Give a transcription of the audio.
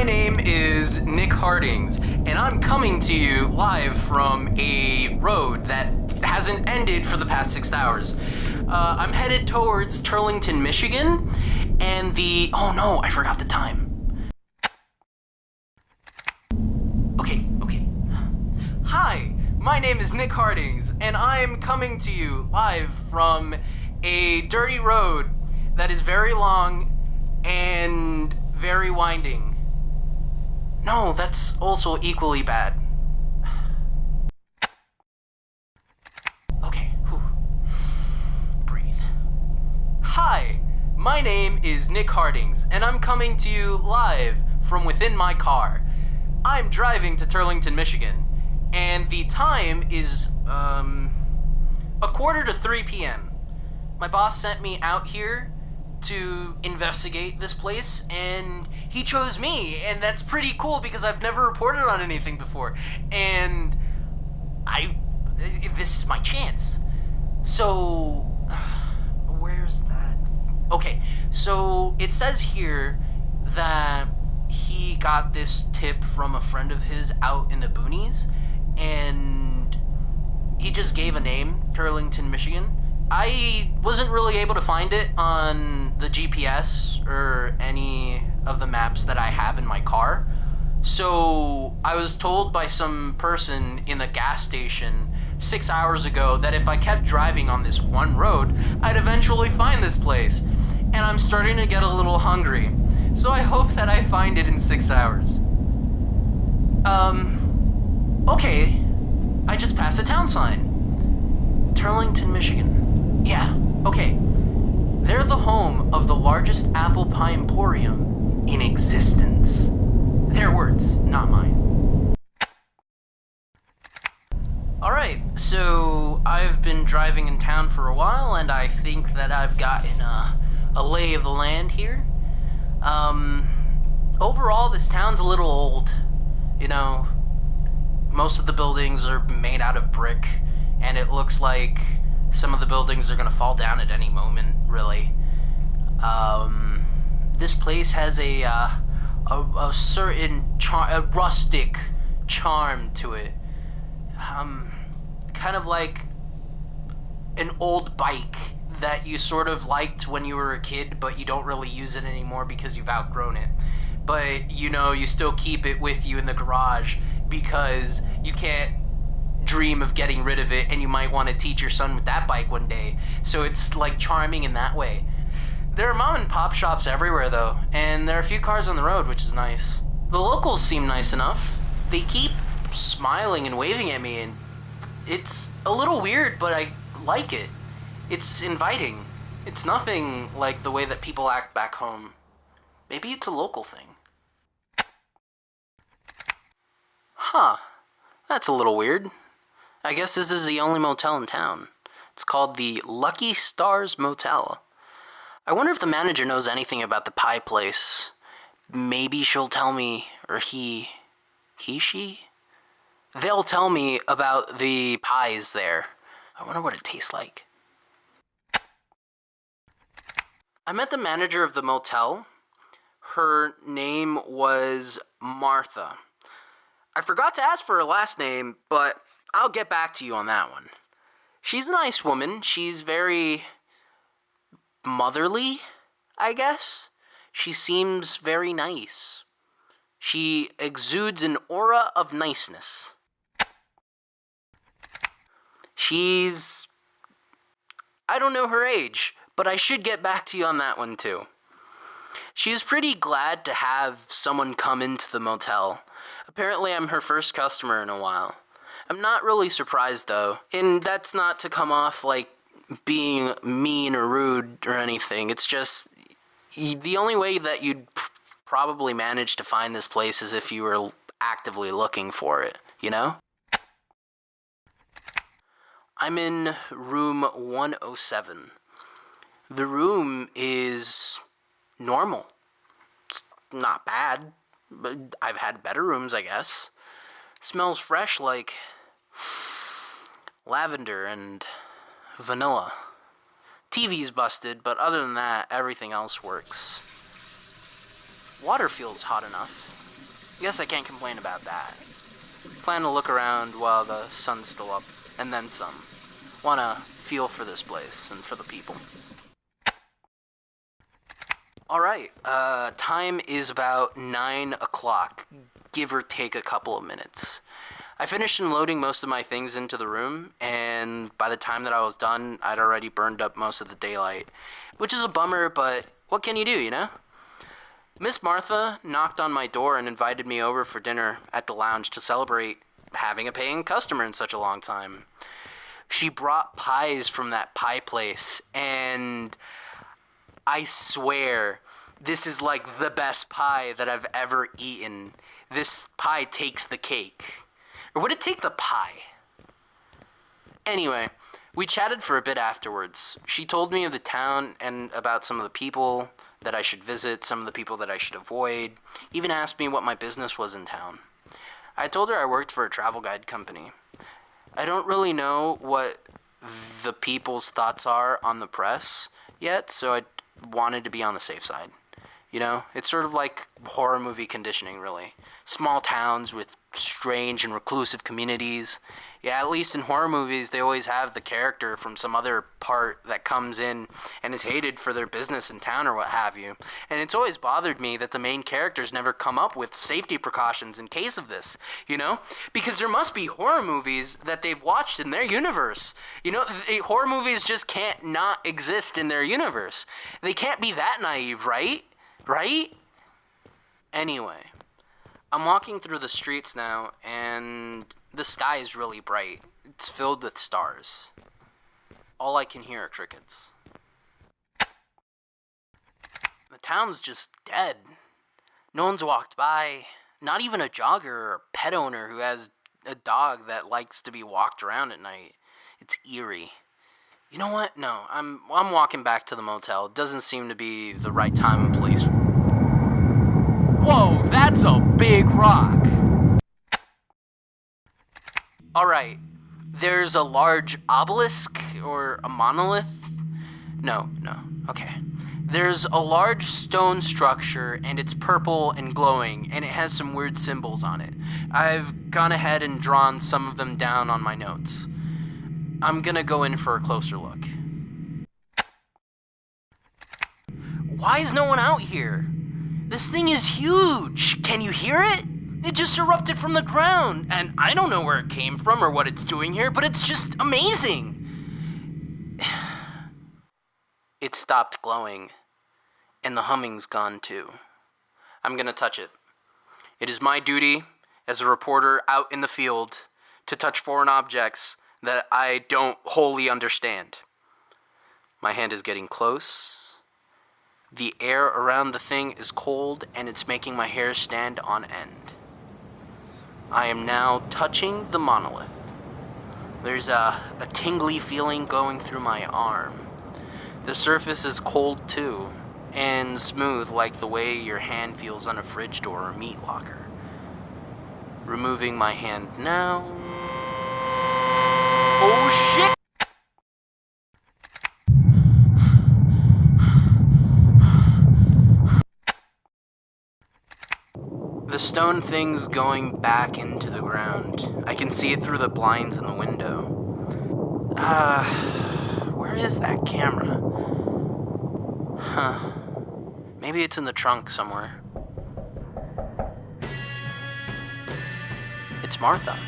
my name is Nick Hardings, and I'm coming to you live from a road that hasn't ended for the past 6 hours. I'm headed towards Turlington, Michigan, and oh no, I forgot the time. Okay. Hi, my name is Nick Hardings, and I'm coming to you live from a dirty road that is very long and very winding. No, that's also equally bad. Okay, breathe. Hi, my name is Nick Hardings, and I'm coming to you live from within my car. I'm driving to Turlington, Michigan, and the time is, 2:45 p.m. My boss sent me out here to investigate this place, and he chose me, and that's pretty cool because I've never reported on anything before, and this is my chance. So, where's that? Okay, so it says here that he got this tip from a friend of his out in the boonies, and he just gave a name, Turlington, Michigan. I wasn't really able to find it on the GPS or any of the maps that I have in my car. So I was told by some person in a gas station 6 hours ago that if I kept driving on this one road, I'd eventually find this place. And I'm starting to get a little hungry. So I hope that I find it in 6 hours. Okay. I just passed a town sign. Turlington, Michigan. Yeah, okay. They're the home of the largest apple pie emporium in existence. Their words, not mine. Alright, so I've been driving in town for a while, and I think that I've gotten a lay of the land here. Overall, this town's a little old. You know, most of the buildings are made out of brick, and it looks like some of the buildings are gonna fall down at any moment, really. This place has a certain a rustic charm to it. Kind of like an old bike that you sort of liked when you were a kid, but you don't really use it anymore because you've outgrown it. But, you know, you still keep it with you in the garage because you can't dream of getting rid of it, and you might want to teach your son with that bike one day. So it's like charming in that way. There are mom and pop shops everywhere though, and there are a few cars on the road, which is nice. The locals seem nice enough. They keep smiling and waving at me, and it's a little weird, but I like it. It's inviting. It's nothing like the way that people act back home. Maybe it's a local thing. Huh. That's a little weird. I guess this is the only motel in town. It's called the Lucky Stars Motel. I wonder if the manager knows anything about the pie place. Maybe she'll tell me, or she? They'll tell me about the pies there. I wonder what it tastes like. I met the manager of the motel. Her name was Martha. I forgot to ask for her last name, but I'll get back to you on that one. She's a nice woman. She's very motherly, I guess. She seems very nice. She exudes an aura of niceness. I don't know her age, but I should get back to you on that one too. She is pretty glad to have someone come into the motel. Apparently I'm her first customer in a while. I'm not really surprised though, and that's not to come off like being mean or rude or anything. It's just the only way that you'd probably manage to find this place is if you were actively looking for it, you know? I'm in room 107. The room is normal. It's not bad, but I've had better rooms, I guess. Smells fresh like lavender and vanilla. TV's busted, but other than that, everything else works. Water feels hot enough. Guess I can't complain about that. Plan to look around while the sun's still up, and then some. Wanna feel for this place and for the people. Alright, time is about 9 o'clock, give or take a couple of minutes. I finished unloading most of my things into the room, and by the time that I was done, I'd already burned up most of the daylight, which is a bummer, but what can you do, you know? Miss Martha knocked on my door and invited me over for dinner at the lounge to celebrate having a paying customer in such a long time. She brought pies from that pie place, and I swear, this is like the best pie that I've ever eaten. This pie takes the cake. Or would it take the pie? Anyway, we chatted for a bit afterwards. She told me of the town and about some of the people that I should visit, some of the people that I should avoid, even asked me what my business was in town. I told her I worked for a travel guide company. I don't really know what the people's thoughts are on the press yet, so I wanted to be on the safe side. You know, it's sort of like horror movie conditioning, really. Small towns with strange and reclusive communities. Yeah, at least in horror movies, they always have the character from some other part that comes in and is hated for their business in town or what have you. And it's always bothered me that the main characters never come up with safety precautions in case of this, you know? Because there must be horror movies that they've watched in their universe. You know, horror movies just can't not exist in their universe. They can't be that naive, right? Right? Anyway, I'm walking through the streets now, and the sky is really bright. It's filled with stars. All I can hear are crickets. The town's just dead. No one's walked by. Not even a jogger or a pet owner who has a dog that likes to be walked around at night. It's eerie. You know what? No, I'm walking back to the motel. It doesn't seem to be the right time and place. Whoa, that's a big rock! Alright, there's a large obelisk or a monolith? No, okay. There's a large stone structure, and it's purple and glowing, and it has some weird symbols on it. I've gone ahead and drawn some of them down on my notes. I'm gonna go in for a closer look. Why is no one out here? This thing is huge! Can you hear it? It just erupted from the ground, and I don't know where it came from or what it's doing here, but it's just amazing! It stopped glowing, and the humming's gone too. I'm gonna touch it. It is my duty, as a reporter out in the field, to touch foreign objects that I don't wholly understand. My hand is getting close. The air around the thing is cold, and it's making my hair stand on end. I am now touching the monolith. There's a tingly feeling going through my arm. The surface is cold too, and smooth like the way your hand feels on a fridge door or meat locker. Removing my hand now. Oh shit! The stone thing's going back into the ground. I can see it through the blinds in the window. Where is that camera? Huh. Maybe it's in the trunk somewhere. It's Martha.